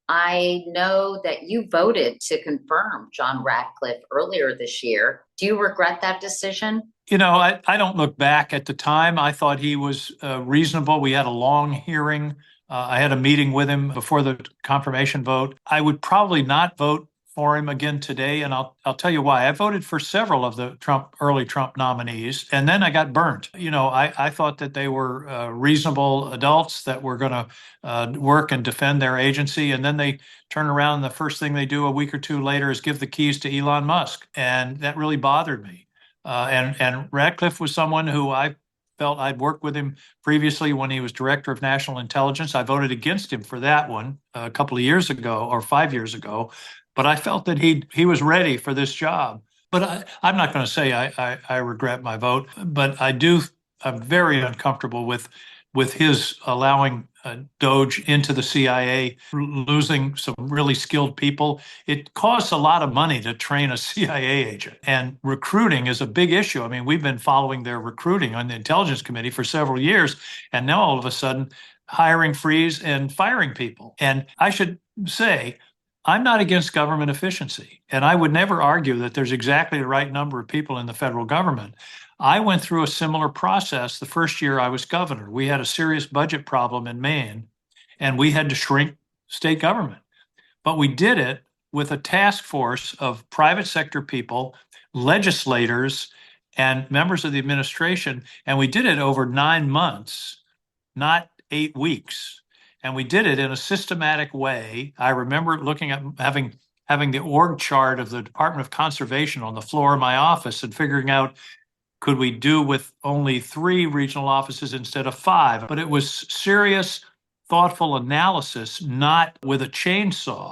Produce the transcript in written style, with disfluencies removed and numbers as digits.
I know that you voted to confirm John Ratcliffe earlier this year. Do you regret that decision? I don't look back at the time. I thought he was reasonable. We had a long hearing. I had a meeting with him before the confirmation vote. I would probably not vote for him again today, and I'll tell you why. I voted for several of the early Trump nominees, and then I got burnt. I thought that they were reasonable adults that were going to work and defend their agency, and then they turn around and the first thing they do a week or two later is give the keys to Elon Musk, and that really bothered me. And Ratcliffe was someone who I felt I'd worked with him previously when he was director of national intelligence. I voted against him for that one a couple of years ago or 5 years ago, but I felt that he was ready for this job. But I'm not going to say I regret my vote, but I do. I'm very uncomfortable with his allowing DOGE into the CIA, losing some really skilled people. It costs a lot of money to train a CIA agent, and recruiting is a big issue. I mean, we've been following their recruiting on the Intelligence Committee for several years, and now all of a sudden, hiring freeze and firing people. And I should say, I'm not against government efficiency, and I would never argue that there's exactly the right number of people in the federal government. I went through a similar process the first year I was governor. We had a serious budget problem in Maine, and we had to shrink state government. But we did it with a task force of private sector people, legislators, and members of the administration. And we did it over 9 months, not 8 weeks. And we did it in a systematic way. I remember looking at having the org chart of the Department of Conservation on the floor of my office and figuring out, could we do with only 3 regional offices instead of 5? But it was serious, thoughtful analysis, not with a chainsaw.